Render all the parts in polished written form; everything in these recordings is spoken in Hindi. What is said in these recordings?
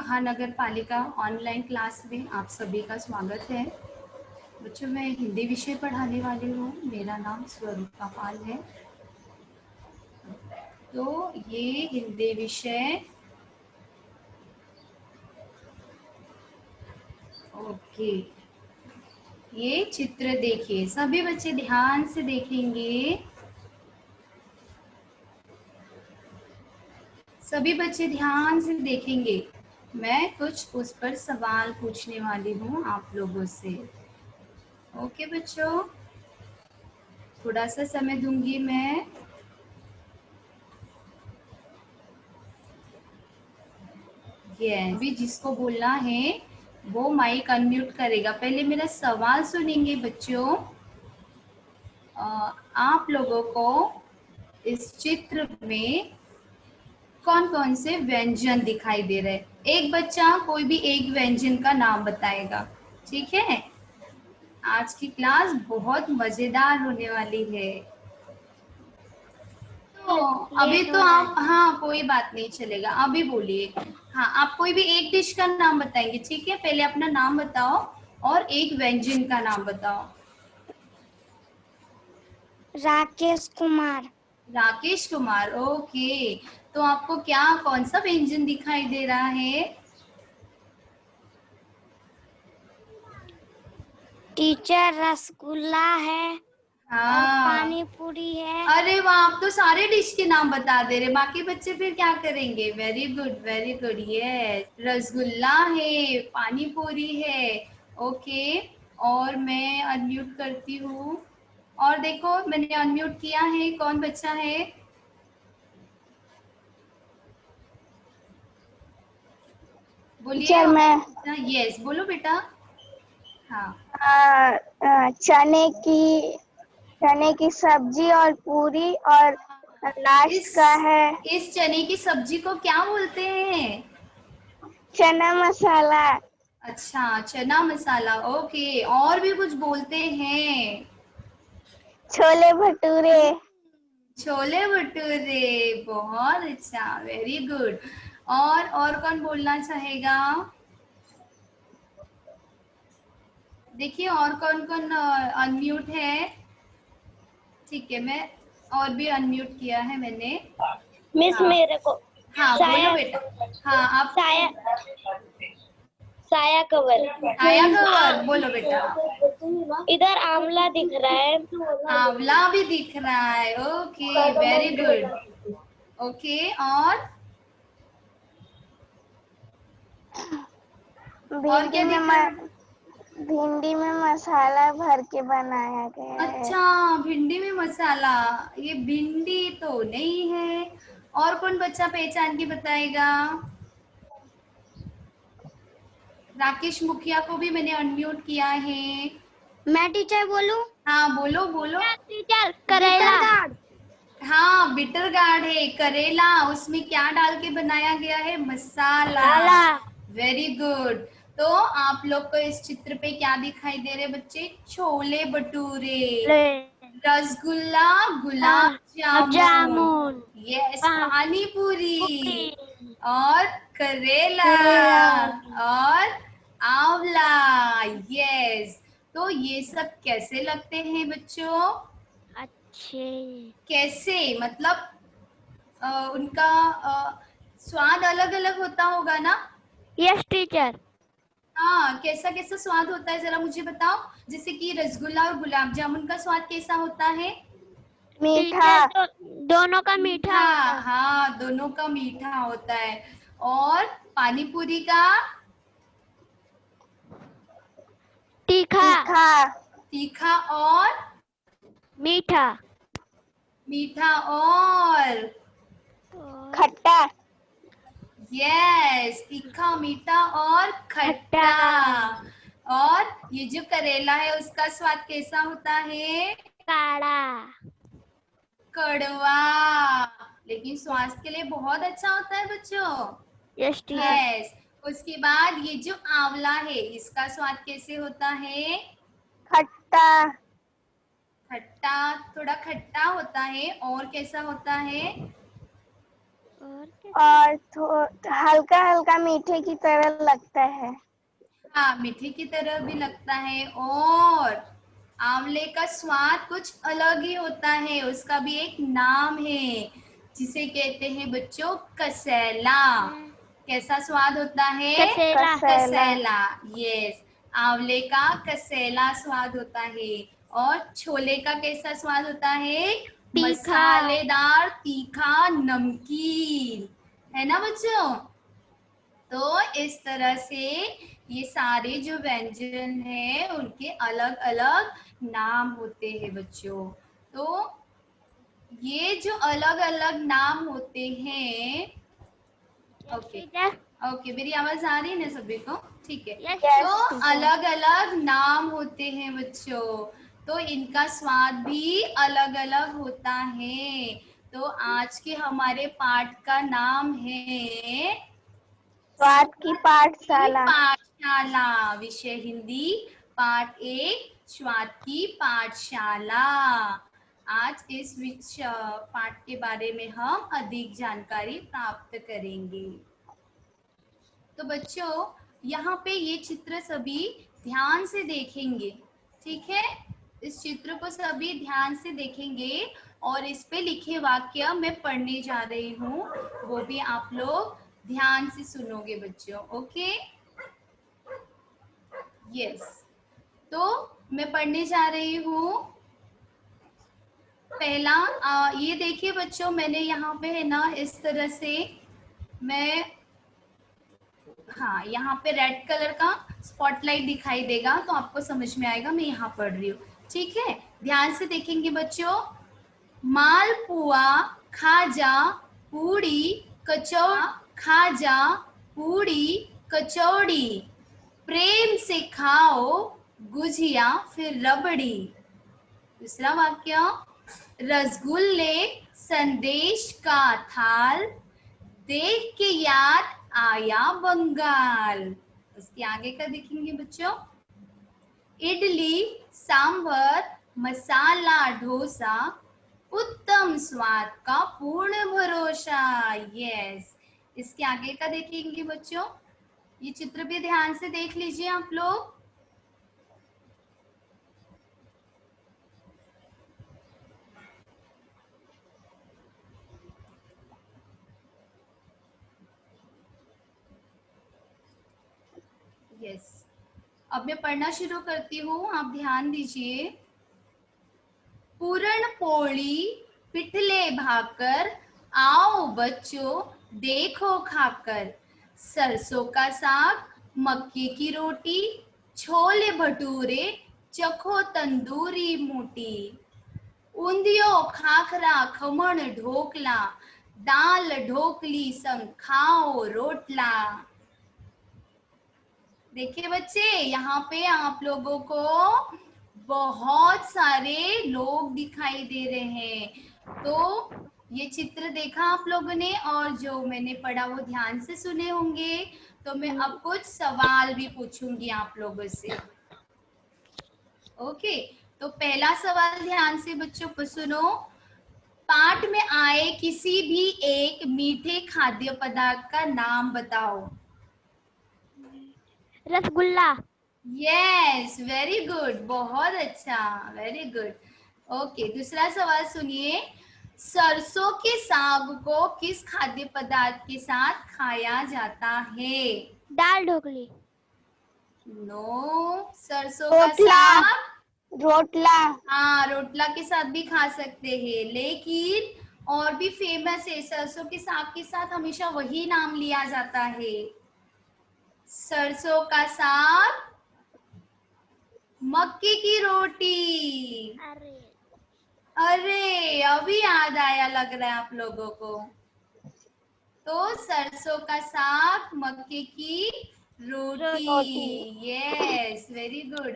महानगर पालिका ऑनलाइन क्लास में आप सभी का स्वागत है। बच्चों, मैं हिंदी विषय पढ़ाने वाली हूँ। मेरा नाम स्वरूपा पाल है। तो ये हिंदी विषय ओके, ये चित्र देखिए, सभी बच्चे ध्यान से देखेंगे। सभी बच्चे ध्यान से देखेंगे। मैं कुछ उस पर सवाल पूछने वाली हूँ आप लोगों से। ओके बच्चों, थोड़ा सा समय दूंगी मैं। अभी जिसको बोलना है वो माइक अनम्यूट करेगा। पहले मेरा सवाल सुनेंगे बच्चों। आप लोगों को इस चित्र में कौन कौन से व्यंजन दिखाई दे रहे हैं? एक बच्चा कोई भी एक व्यंजन का नाम बताएगा, ठीक है? आज की क्लास बहुत मजेदार होने वाली है। तो अभी तो आप, हाँ कोई बात नहीं, चलेगा। अभी बोलिए। हाँ, आप कोई भी एक डिश का नाम बताएंगे, ठीक है? पहले अपना नाम बताओ और एक व्यंजन का नाम बताओ। राकेश कुमार। राकेश कुमार, ओके। तो आपको क्या, कौन सा व्यंजन दिखाई दे रहा है? टीचर, रसगुल्ला है और हाँ, पानी पूरी है। अरे वाह, आप तो सारे डिश के नाम बता दे रहे। बाकी बच्चे फिर क्या करेंगे? Very good, very good. Yes, rasgulla है, पानी पूरी है। ओके, और मैं अनम्यूट करती हूँ। और देखो, मैंने अनम्यूट किया है। कौन बच्चा है? बोलिए। टीचर, मैं यस, बोलो बेटा। हाँ, चने की सब्जी और पूरी और लास्ट इस का है इस चने की सब्जी को क्या बोलते हैं? चना मसाला। अच्छा, चना मसाला। ओके, और भी कुछ बोलते हैं? छोले भटूरे। छोले भटूरे, बहुत अच्छा, वेरी गुड। और कौन बोलना चाहेगा? देखिए, और कौन कौन अनम्यूट है? ठीक है, मैं और भी अनम्यूट किया है मैंने। मिस, हाँ, मेरे को हाँ बोलो साया बेटा। हाँ, आप साया साया कवर। आया खबर, बोलो बेटा। इधर आंवला दिख रहा है। आंवला भी दिख रहा है। Okay, very good. ओके, और भिंडी क्या में दिख रहा है? भिंडी में मसाला भर के बनाया गया है। अच्छा, भिंडी में मसाला। ये भिंडी तो नहीं है। और कौन बच्चा पहचान के बताएगा? राकेश मुखिया को भी मैंने अनम्यूट किया है। मैं टीचर बोलूं? हाँ बोलो बोलो। टीचर, करेला। हाँ, बिटर गार्ड है, करेला। उसमें क्या डाल के बनाया गया है? मसाला। मसाला। Very good. तो आप लोग को इस चित्र पे क्या दिखाई दे रहे बच्चे? छोले भटूरे, रसगुल्ला, गुलाब जामुन, जामुन। यस, पानी पूरी, और करेला, करेला। और आंवला। यस। तो ये सब कैसे लगते हैं बच्चों? अच्छे। कैसे मतलब उनका स्वाद अलग अलग होता होगा ना? Yes teacher. हाँ, कैसा कैसा स्वाद होता है जरा मुझे बताओ। जैसे कि रसगुल्ला और गुलाब जामुन का स्वाद कैसा होता है? मीठा। दोनों का मीठा मीठा। होता है। हाँ, दोनों का मीठा होता है। और पानी पूरी का? तीखा। तीखा और मीठा। मीठा और खट्टा। यस, तीखा, मीठा और खट्टा। और ये जो करेला है उसका स्वाद कैसा होता है? काढ़ा। कड़वा, लेकिन स्वास्थ्य के लिए बहुत अच्छा होता है बच्चों। Yes teacher. यस। उसके बाद ये जो आंवला है इसका स्वाद कैसे होता है? खट्टा। खट्टा, थोड़ा खट्टा होता है। और कैसा होता है? और हल्का हल्का मीठे की तरह लगता है। हाँ, मीठे की तरह भी लगता है। और आंवले का स्वाद कुछ अलग ही होता है, उसका भी एक नाम है जिसे कहते हैं बच्चों कसैला। कैसा स्वाद होता है? कसेला। कसैला। यस, आंवले का कसैला स्वाद होता है। और छोले का कैसा स्वाद होता है? तीखा। मसालेदार, तीखा, नमकीन, है ना बच्चों? तो इस तरह से ये सारे जो व्यंजन हैं उनके अलग अलग नाम होते हैं बच्चों। तो ये जो अलग अलग नाम होते हैं, ओके ओके, मेरी आवाज आ रही है ना सभी को? ठीक है। Yes, तो teacher. अलग अलग नाम होते हैं बच्चों, तो इनका स्वाद भी अलग अलग होता है। तो आज के हमारे पाठ का नाम है स्वाद की पाठशाला। पाठशाला। विषय हिंदी, पाठ 1, स्वाद की पाठशाला। आज इस पाठ के बारे में हम अधिक जानकारी प्राप्त करेंगे। तो बच्चों, यहाँ पे ये चित्र सभी ध्यान से देखेंगे, ठीक है? इस चित्र को सभी ध्यान से देखेंगे और इस पे लिखे वाक्य मैं पढ़ने जा रही हूँ, वो भी आप लोग ध्यान से सुनोगे बच्चों। Okay, yes. तो मैं पढ़ने जा रही हूँ। पहला ये देखिए बच्चों, मैंने यहाँ पे है ना इस तरह से मैं, हाँ, यहाँ पे रेड कलर का स्पॉटलाइट दिखाई देगा तो आपको समझ में आएगा मैं यहाँ पढ़ रही हूँ, ठीक है? ध्यान से देखेंगे बच्चों। मालपुआ, खाजा, पूड़ी, कचौड़ा, खाजा, पूड़ी, कचौड़ी, प्रेम से खाओ गुजिया फिर रबड़ी। दूसरा वाक्य, रसगुल्ले संदेश का थाल, देख के याद आया बंगाल। उसके आगे का देखेंगे बच्चों, इडली सांभर मसाला डोसा, उत्तम स्वाद का पूर्ण भरोसा। यस, इसके आगे का देखेंगे बच्चों, ये चित्र भी ध्यान से देख लीजिए आप लोग। यस, अब मैं पढ़ना शुरू करती हूँ, आप ध्यान दीजिए। पूरण पोली पिठले भाकर, आओ बच्चों देखो खाकर, सरसों का साग, मक्के की रोटी, छोले भटूरे, चखो तंदूरी मोटी, ऊंधियो खाखरा खमण ढोकला, दाल ढोकली संग खाओ रोटला। देखिए बच्चे, यहाँ पे आप लोगों को बहुत सारे लोग दिखाई दे रहे हैं। तो ये चित्र देखा आप लोगों ने और जो मैंने पढ़ा वो ध्यान से सुने होंगे। तो मैं अब कुछ सवाल भी पूछूंगी आप लोगों से। ओके, तो पहला सवाल ध्यान से बच्चों को सुनो। पाठ में आए किसी भी एक मीठे खाद्य पदार्थ का नाम बताओ। रसगुल्ला। यस, वेरी गुड, बहुत अच्छा, वेरी गुड। ओके, दूसरा सवाल सुनिए। सरसों के साग को किस खाद्य पदार्थ के साथ खाया जाता है? दाल ढोकली। नो, सरसों का रोटला। साग, रोटला। हाँ, रोटला के साथ भी खा सकते हैं, लेकिन और भी फेमस है, सरसों के साग के साथ हमेशा वही नाम लिया जाता है, सरसों का साग, मक्के की रोटी। अरे अभी याद आया लग रहा है आप लोगों को। तो सरसों का साग, मक्के की रोटी। Yes, very good.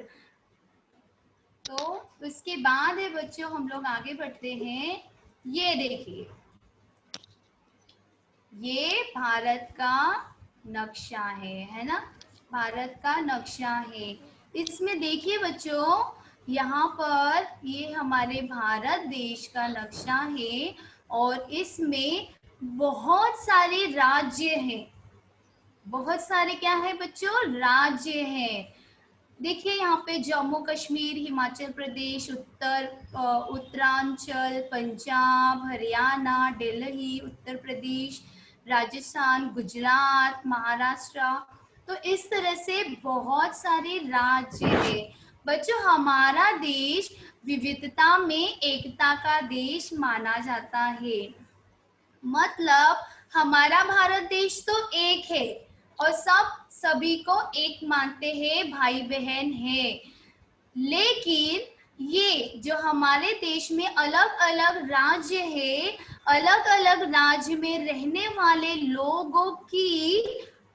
तो उसके बाद है बच्चों, हम लोग आगे बढ़ते हैं। ये देखिए, ये भारत का नक्शा है ना? भारत का नक्शा है। इसमें देखिए बच्चों, यहाँ पर ये हमारे भारत देश का नक्शा है और इसमें बहुत सारे राज्य हैं, बहुत सारे क्या है बच्चों, राज्य हैं। देखिए यहाँ पे जम्मू कश्मीर, हिमाचल प्रदेश, उत्तरांचल, पंजाब, हरियाणा, दिल्ली, उत्तर प्रदेश, राजस्थान, गुजरात, महाराष्ट्र। तो इस तरह से बहुत सारे राज्य हैं। बच्चों हमारा देश विविधता में एकता का देश माना जाता है। मतलब हमारा भारत देश तो एक है और सब सभी को एक मानते हैं, भाई बहन है। लेकिन ये जो हमारे देश में अलग अलग राज्य है, अलग अलग राज्य में रहने वाले लोगों की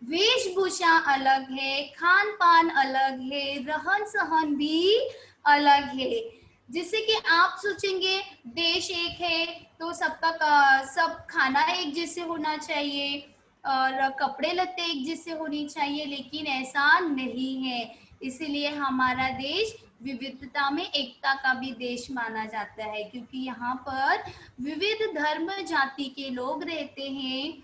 वेशभूषा अलग है, खान पान अलग है, रहन सहन भी अलग है। जिससे कि आप सोचेंगे देश एक है तो सबका सब खाना एक जैसे होना चाहिए और कपड़े लत्ते एक जैसे होनी चाहिए, लेकिन ऐसा नहीं है। इसीलिए हमारा देश विविधता में एकता का भी देश माना जाता है, क्योंकि यहाँ पर विविध धर्म जाति के लोग रहते हैं।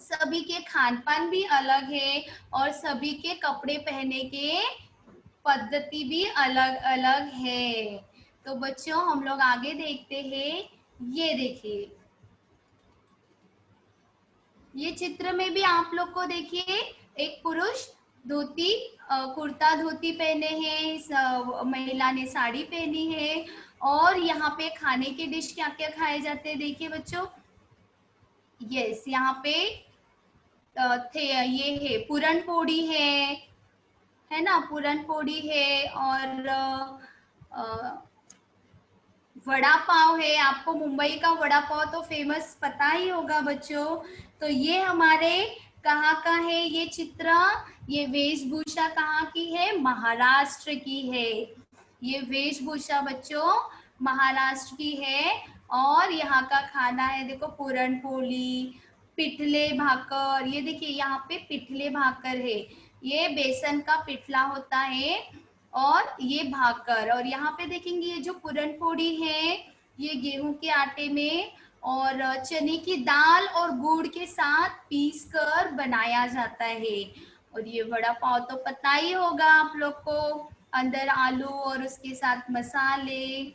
सभी के खान पान भी अलग है और सभी के कपड़े पहनने के पद्धति भी अलग अलग है। तो बच्चों हम लोग आगे देखते हैं। ये देखिए, ये चित्र में भी आप लोग को देखिए, एक पुरुष धोती कुर्ता धोती पहने हैं, महिला ने साड़ी पहनी है। और यहाँ पे खाने के डिश क्या क्या खाए जाते हैं देखिए बच्चों। यस, यहाँ पे ये है पूरन पोड़ी है ना, पूरन पोड़ी है। और वड़ा पाव है। आपको मुंबई का वड़ा पाव तो फेमस पता ही होगा बच्चों। तो ये हमारे कहाँ का है ये चित्र, ये वेशभूषा कहाँ की है, महाराष्ट्र की है। ये वेशभूषा बच्चों महाराष्ट्र की है। और यहाँ का खाना है देखो, पूरन पोली, पिठले भाकर। ये देखिए यहाँ पे पिठले भाकर है, ये बेसन का पिठला होता है और ये भाकर। और यहाँ पे देखेंगे ये जो पूरन पोड़ी है, ये गेहूं के आटे में और चने की दाल और गुड़ के साथ पीस कर बनाया जाता है। और ये वड़ा पाव तो पता ही होगा आप लोग को, अंदर आलू और उसके साथ मसाले,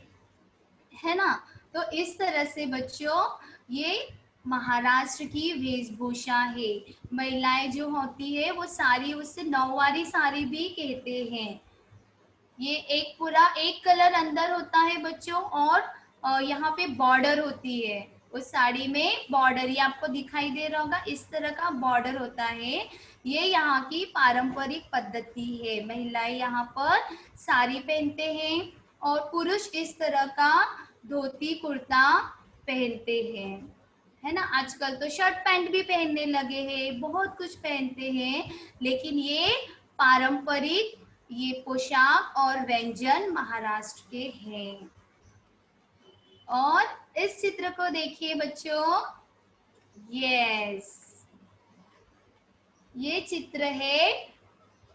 है ना। तो इस तरह से बच्चों ये महाराष्ट्र की वेशभूषा है। महिलाएं जो होती है वो साड़ी, उससे नौवारी साड़ी भी कहते हैं। ये एक पूरा एक कलर अंदर होता है बच्चों, और यहाँ पे बॉर्डर होती है उस साड़ी में। बॉर्डर ये आपको दिखाई दे रहा होगा, इस तरह का बॉर्डर होता है। ये यहाँ की पारंपरिक पद्धति है। महिलाएं यहाँ पर साड़ी पहनते हैं और पुरुष इस तरह का धोती कुर्ता पहनते हैं, है ना। आजकल तो शर्ट पैंट भी पहनने लगे हैं, बहुत कुछ पहनते हैं, लेकिन ये पारंपरिक ये पोशाक और व्यंजन महाराष्ट्र के हैं। और इस चित्र को देखिए बच्चों, यस, ये चित्र है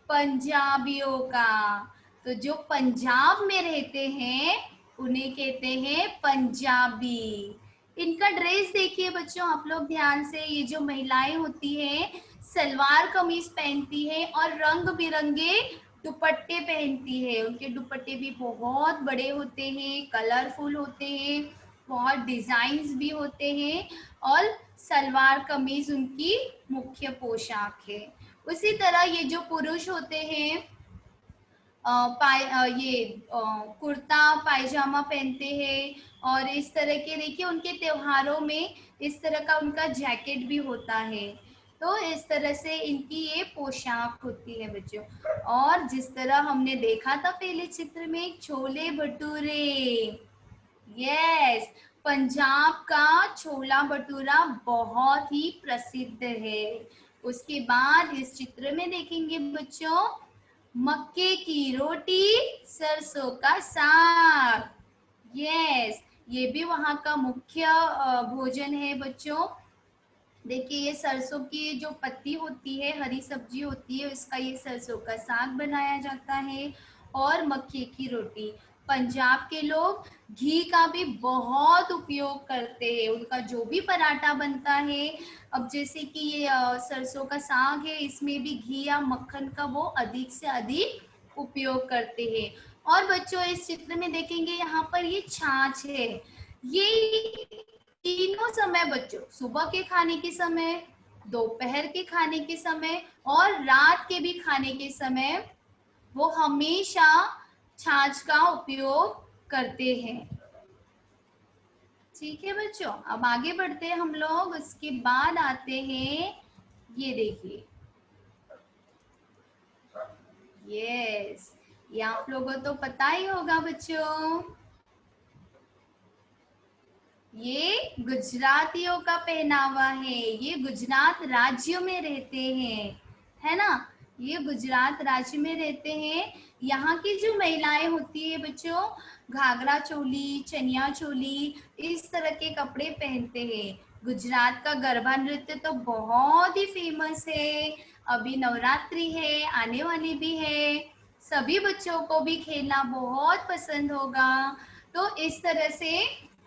पंजाबियों का। तो जो पंजाब में रहते हैं उन्हें कहते हैं पंजाबी। इनका ड्रेस देखिए बच्चों आप लोग ध्यान से। ये जो महिलाएं होती हैं सलवार कमीज पहनती हैं और रंग बिरंगे दुपट्टे पहनती है। उनके दुपट्टे भी बहुत बड़े होते हैं, कलरफुल होते हैं, बहुत डिजाइन्स भी होते हैं। और सलवार कमीज उनकी मुख्य पोशाक है। उसी तरह ये जो पुरुष होते हैं कुर्ता पायजामा पहनते हैं। और इस तरह के देखिए उनके त्योहारों में इस तरह का उनका जैकेट भी होता है। तो इस तरह से इनकी ये पोशाक होती है बच्चों। और जिस तरह हमने देखा था पहले चित्र में, छोले भटूरे, यस, पंजाब का छोला भटूरा बहुत ही प्रसिद्ध है। उसके बाद इस चित्र में देखेंगे बच्चों, मक्के की रोटी, सरसों का साग, यस, ये भी वहाँ का मुख्य भोजन है बच्चों। देखिए ये सरसों की जो पत्ती होती है, हरी सब्जी होती है, इसका ये सरसों का साग बनाया जाता है। और मक्के की रोटी, पंजाब के लोग घी का भी बहुत उपयोग करते हैं, उनका जो भी पराठा बनता है, अब जैसे कि ये सरसों का साग है, इसमें भी घी या मक्खन का वो अधिक से अधिक उपयोग करते हैं। और बच्चों इस चित्र में देखेंगे यहाँ पर ये छाछ है, ये तीनों समय बच्चों, सुबह के खाने के समय, दोपहर के खाने के समय और रात के भी खाने के समय वो हमेशा छाछ का उपयोग करते हैं। ठीक है बच्चों, अब आगे बढ़ते हैं हम लोग। उसके बाद आते हैं, ये देखिए, यस, ये आप लोगों को तो पता ही होगा बच्चों, ये गुजरातियों का पहनावा है, ये गुजरात राज्य में रहते हैं, है ना, ये गुजरात राज्य में रहते हैं। यहाँ की जो महिलाएं होती है बच्चों, घाघरा चोली, चनिया चोली, इस तरह के कपड़े पहनते हैं। गुजरात का गरबा नृत्य तो बहुत ही फेमस है, अभी नवरात्रि है, आने वाली भी है, सभी बच्चों को भी खेलना बहुत पसंद होगा। तो इस तरह से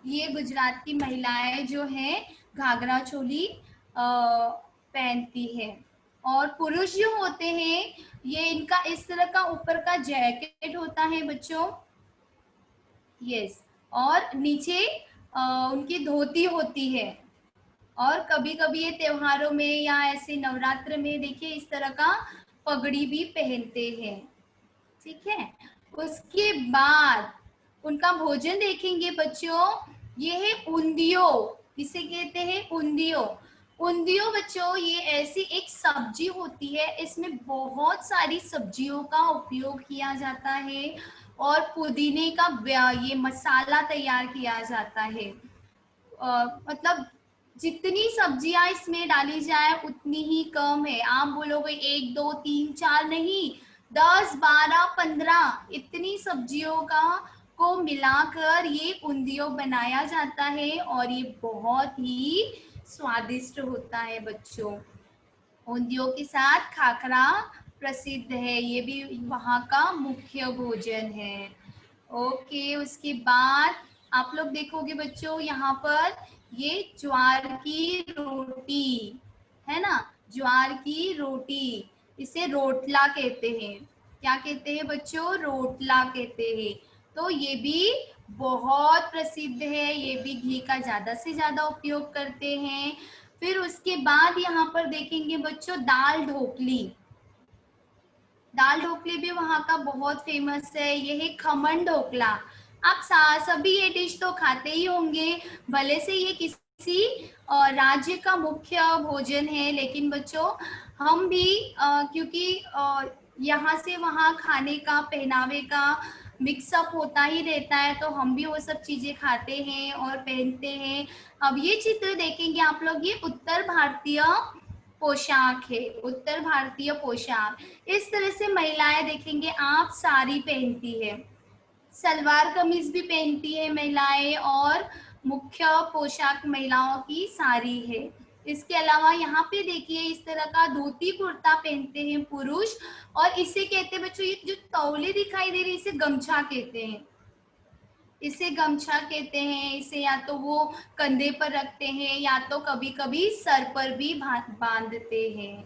ये गुजरात की महिलाएं जो हैं घाघरा चोली पहनती है। और पुरुष जो होते हैं, ये इनका इस तरह का ऊपर का जैकेट होता है बच्चों, यस, और नीचे उनकी धोती होती है। और कभी कभी ये त्योहारों में या ऐसे नवरात्र में देखिए इस तरह का पगड़ी भी पहनते हैं। ठीक है, उसके बाद उनका भोजन देखेंगे बच्चों, ये है उंदियो, इसे कहते हैं उंदियो। उंदियो बच्चों ये ऐसी एक सब्जी होती है, इसमें बहुत सारी सब्जियों का उपयोग किया जाता है और पुदीने का ये मसाला तैयार किया जाता है। मतलब जितनी सब्जियां इसमें डाली जाए उतनी ही कम है। आप बोलोगे 1 2 3 4 नहीं, 10 12 15 इतनी सब्जियों का को मिलाकर ये उंदियो बनाया जाता है और ये बहुत ही स्वादिष्ट होता है बच्चों। उंदियो के साथ खाखरा प्रसिद्ध है, ये भी वहाँ का मुख्य भोजन है। ओके, उसके बाद आप लोग देखोगे बच्चों यहाँ पर ये ज्वार की रोटी है ना, ज्वार की रोटी, इसे रोटला कहते हैं। क्या कहते हैं बच्चों? रोटला कहते हैं। तो ये भी बहुत प्रसिद्ध है, ये भी घी का ज्यादा से ज्यादा उपयोग करते हैं। फिर उसके बाद यहाँ पर देखेंगे बच्चों दाल ढोकली। दाल ढोकली भी वहाँ का बहुत फेमस है, ये है खमन ढोकला। आप सभी ये डिश तो खाते ही होंगे, भले से ये किसी राज्य का मुख्य भोजन है, लेकिन बच्चों हम भी क्योंकि यहाँ से वहाँ खाने का, पहनावे का मिक्सअप होता ही रहता है, तो हम भी वो सब चीजें खाते हैं और पहनते हैं। अब ये चित्र देखेंगे आप लोग, ये उत्तर भारतीय पोशाक है, उत्तर भारतीय पोशाक। इस तरह से महिलाएं देखेंगे आप साड़ी पहनती है, सलवार कमीज भी पहनती है महिलाएं, और मुख्य पोशाक महिलाओं की साड़ी है। इसके अलावा यहाँ पे देखिए इस तरह का धोती कुर्ता पहनते हैं पुरुष, और इसे कहते हैं बच्चों, ये जो तौले दिखाई दे रही है इसे गमछा कहते हैं, इसे गमछा कहते हैं। इसे या तो वो कंधे पर रखते हैं या तो कभी कभी सर पर भी बांधते हैं।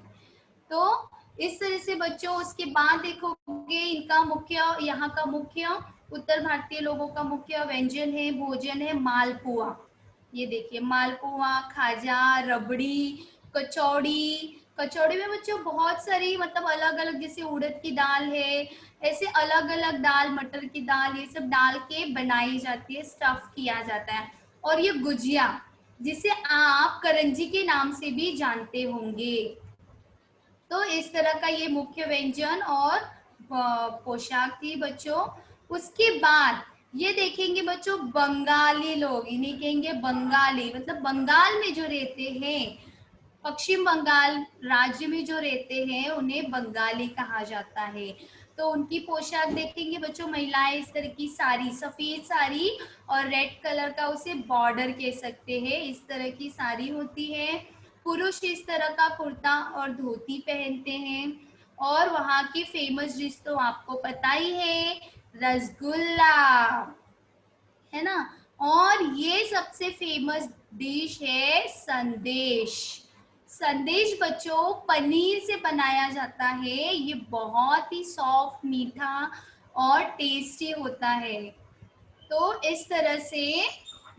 तो इस तरह से बच्चों, उसके बाद देखोगे इनका मुख्य, यहाँ का मुख्य उत्तर भारतीय लोगों का मुख्य व्यंजन है, भोजन है मालपुआ। ये देखिए मालपुआ, खाजा, रबड़ी, कचौड़ी। कचौड़ी में बच्चों बहुत सारी मतलब अलग अलग, जैसे उड़द की दाल है, ऐसे अलग अलग दाल, मटर की दाल, ये सब डाल के बनाई जाती है, स्टफ किया जाता है। और ये गुजिया, जिसे आप करंजी के नाम से भी जानते होंगे। तो इस तरह का ये मुख्य व्यंजन और पोशाक थी बच्चों। उसके बाद ये देखेंगे बच्चों बंगाली लोग, इन्हें कहेंगे बंगाली, मतलब बंगाल में जो रहते हैं, पश्चिम बंगाल राज्य में जो रहते हैं उन्हें बंगाली कहा जाता है। तो उनकी पोशाक देखेंगे बच्चों, महिलाएं इस तरह की साड़ी, सफेद साड़ी और रेड कलर का उसे बॉर्डर कह सकते हैं, इस तरह की साड़ी होती है। पुरुष इस तरह का कुर्ता और धोती पहनते हैं। और वहाँ की फेमस डिश तो आपको पता ही है, रसगुल्ला, है ना। और ये सबसे फेमस डिश है संदेश। संदेश बच्चों पनीर से बनाया जाता है। ये बहुत ही सॉफ्ट, मीठा और टेस्टी होता है। तो इस तरह से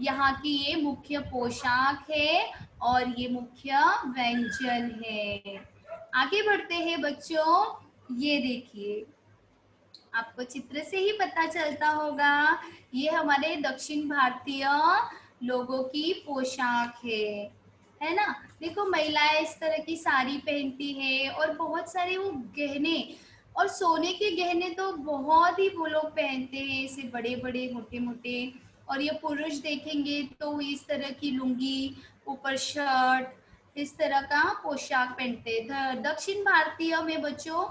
यहाँ की ये मुख्य पोशाक है और ये मुख्य व्यंजन है। आगे बढ़ते हैं बच्चों। ये देखिए, आपको चित्र से ही पता चलता होगा, ये हमारे दक्षिण भारतीय लोगों की पोशाक है ना। देखो, महिलाएं इस तरह की साड़ी पहनती है और बहुत सारे वो गहने, और सोने के गहने तो बहुत ही वो लोग पहनते हैं, ऐसे बड़े बड़े मोटे मोटे। और ये पुरुष देखेंगे तो इस तरह की लुंगी, ऊपर शर्ट, इस तरह का पोशाक पहनते हैं। दक्षिण भारतीय में बच्चों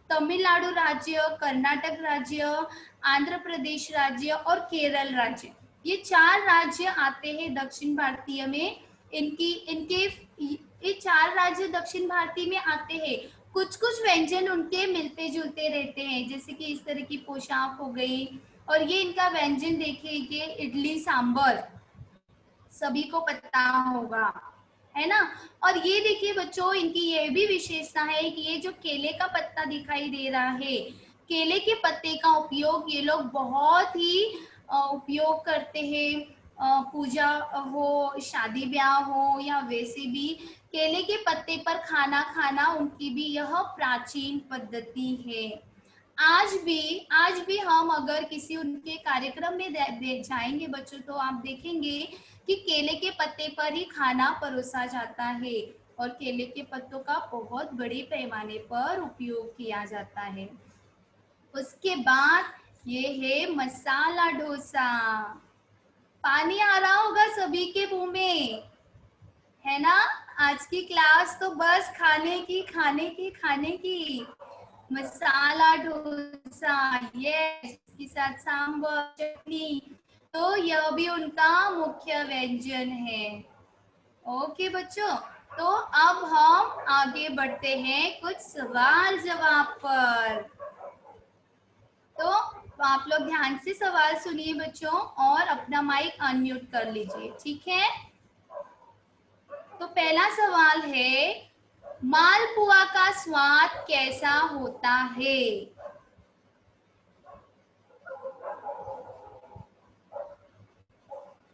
तमिलनाडु राज्य, कर्नाटक राज्य, आंध्र प्रदेश राज्य और केरल राज्य, ये 4 राज्य आते हैं दक्षिण भारतीय में। इनके ये 4 राज्य दक्षिण भारतीय में आते हैं। कुछ कुछ व्यंजन उनके मिलते जुलते रहते हैं, जैसे कि इस तरह की पोशाक हो गई। और ये इनका व्यंजन देखिए, इडली सांबर, सभी को पता होगा, है ना। और ये देखिए बच्चों, इनकी ये भी विशेषता है कि ये जो केले का पत्ता दिखाई दे रहा है, केले के पत्ते का उपयोग ये लोग बहुत ही उपयोग करते हैं। पूजा हो, शादी ब्याह हो, या वैसे भी केले के पत्ते पर खाना खाना उनकी भी यह प्राचीन पद्धति है। आज भी हम अगर किसी उनके कार्यक्रम में जाएंगे बच्चों, तो आप देखेंगे कि केले के पत्ते पर ही खाना परोसा जाता है और केले के पत्तों का बहुत बड़े पैमाने पर उपयोग किया जाता है। उसके बाद ये है मसाला डोसा। पानी आ रहा होगा सभी के मुंह में, है ना। आज की क्लास तो बस खाने की। मसाला डोसा, ये इसके साथ सांभर, चटनी, तो यह भी उनका मुख्य व्यंजन है। ओके बच्चों, तो अब हम आगे बढ़ते हैं कुछ सवाल जवाब पर। तो आप लोग ध्यान से सवाल सुनिए बच्चों, और अपना माइक अनम्यूट कर लीजिए, ठीक है। तो पहला सवाल है, मालपुआ का स्वाद कैसा होता है?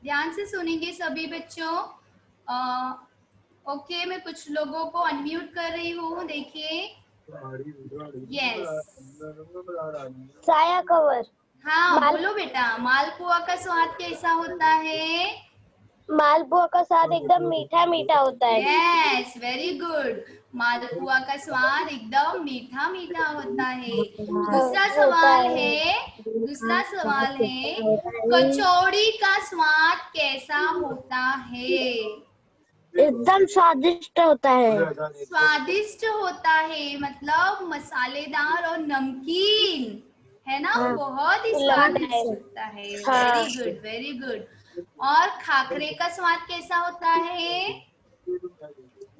ध्यान से सुनेंगे सभी बच्चों। ओके, मैं कुछ लोगों को अनम्यूट कर रही हूँ, देखिए। यस, साया कवर। हाँ बोलो बेटा, मालपुआ का स्वाद कैसा होता है? मालपुआ का स्वाद एकदम मीठा मीठा होता है। Yes, very good. मालपुआ का स्वाद एकदम मीठा मीठा होता है। दूसरा सवाल है, कचौड़ी का स्वाद कैसा होता है? एकदम स्वादिष्ट होता है। स्वादिष्ट होता है मतलब मसालेदार और नमकीन, है ना। बहुत ही स्वादिष्ट होता है। Very good, very good. और खाखरे का स्वाद कैसा होता है?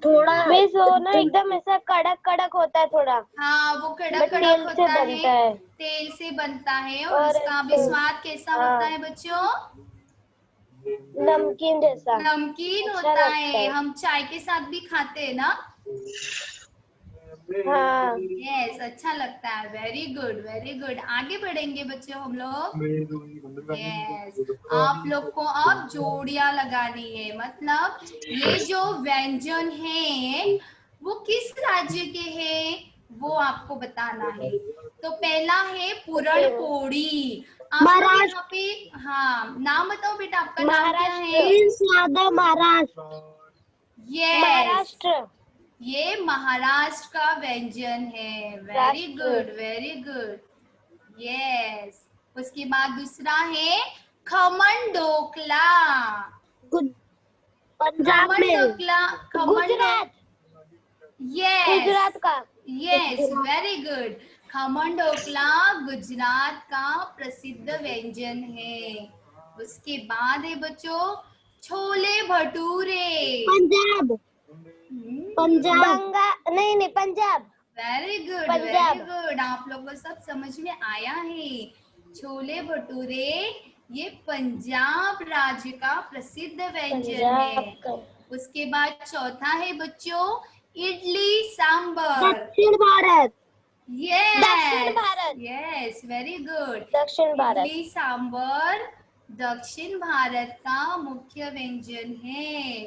थोड़ा ना एकदम ऐसा कड़क कड़क होता है थोड़ा। हाँ, वो कड़क कड़क होता है, तेल से बनता है। और उसका भी स्वाद कैसा होता है बच्चों? नमकीन जैसा। नमकीन होता है। हम चाय के साथ भी खाते हैं ना। हाँ। यस, अच्छा लगता है। Very good, very good. आगे बढ़ेंगे बच्चों हम लोग। यस, आप लोग को अब जोड़ियां लगानी है, मतलब ये जो व्यंजन है वो किस राज्य के हैं वो आपको बताना है। तो पहला है पूरण पोड़ी। आप लोग यहाँ पे, हाँ नाम बताओ बेटा, आपका नाम क्या है? महाराष्ट्र। यस, महाराष्ट्र। ये महाराष्ट्र का व्यंजन है। Very good, very good. Yes, उसके बाद दूसरा है खमन ढोकला। पंजाब में। गुजरात। यस, गुजरात का। Yes, very good. Khaman dhokla Gujarat का प्रसिद्ध व्यंजन है। उसके बाद है बच्चों छोले भटूरे। पंजाब। नहीं Punjab. Very good, very good. आप लोगों को सब समझ में आया है। छोले भटूरे ये पंजाब राज्य का प्रसिद्ध व्यंजन है। उसके बाद चौथा है बच्चों इडली सांबर। दक्षिण Bharat. Yes Bharat. Yes very good. दक्षिण भारत। इडली सांबर दक्षिण भारत का मुख्य व्यंजन है।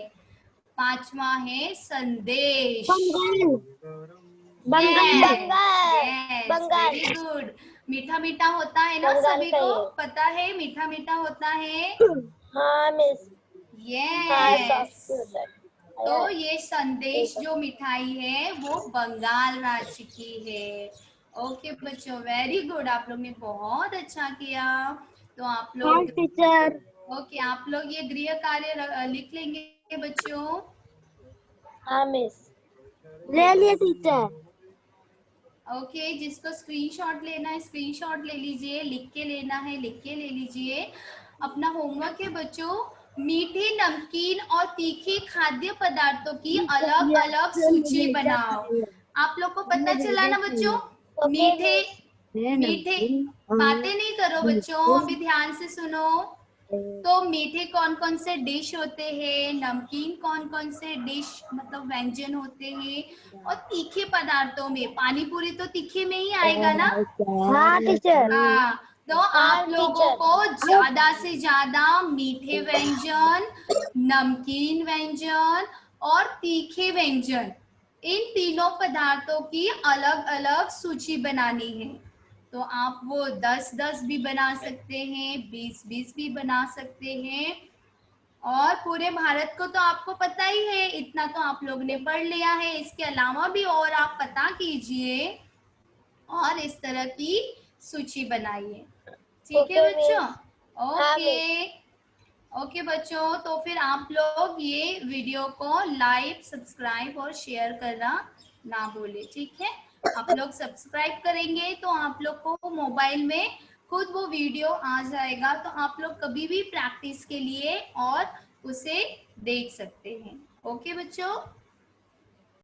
पांचवा है संदेश। Very good. मीठा मीठा होता है ना, सभी को पता है मीठा मीठा होता है। हाँ मिस। यस तो ये संदेश जो मिठाई है वो बंगाल राज्य की है। ओके बच्चों वेरी गुड, आप लोग ने बहुत अच्छा किया। तो आप लोग टीचर। ओके आप लोग ये गृह कार्य लिख लेंगे बच्चों। हाँ मिस। ले लिए टीचर। ओके जिसको स्क्रीनशॉट लेना है स्क्रीनशॉट ले लीजिए, लिख के लेना है लिख के ले लीजिए। अपना होमवर्क है बच्चों, मीठे नमकीन और तीखे खाद्य पदार्थों की अलग अलग सूची बनाओ। आप लोग को पता चला ना बच्चों, मीठे मीठे बातें नहीं करो बच्चों, अभी ध्यान से सुनो। तो मीठे कौन कौन से डिश होते हैं, नमकीन कौन कौन से डिश मतलब व्यंजन होते हैं, और तीखे पदार्थों में पानी पूरी तो तीखे में ही आएगा ना। हाँ टीचर। हाँ तो आप लोगों को ज्यादा से ज्यादा मीठे व्यंजन, नमकीन व्यंजन और तीखे व्यंजन, इन तीनों पदार्थों की अलग अलग सूची बनानी है। तो आप वो 10-10 भी बना सकते हैं, 20-20 भी बना सकते हैं। और पूरे भारत को तो आपको पता ही है, इतना तो आप लोग ने पढ़ लिया है। इसके अलावा भी और आप पता कीजिए और इस तरह की सूची बनाइए। ठीक है बच्चों। ओके ओके बच्चों, तो फिर आप लोग ये वीडियो को लाइक सब्सक्राइब और शेयर करना ना भूलें। ठीक है, आप लोग सब्सक्राइब करेंगे तो आप लोग को मोबाइल में खुद वो वीडियो आ जाएगा, तो आप लोग कभी भी प्रैक्टिस के लिए और उसे देख सकते हैं। ओके बच्चों।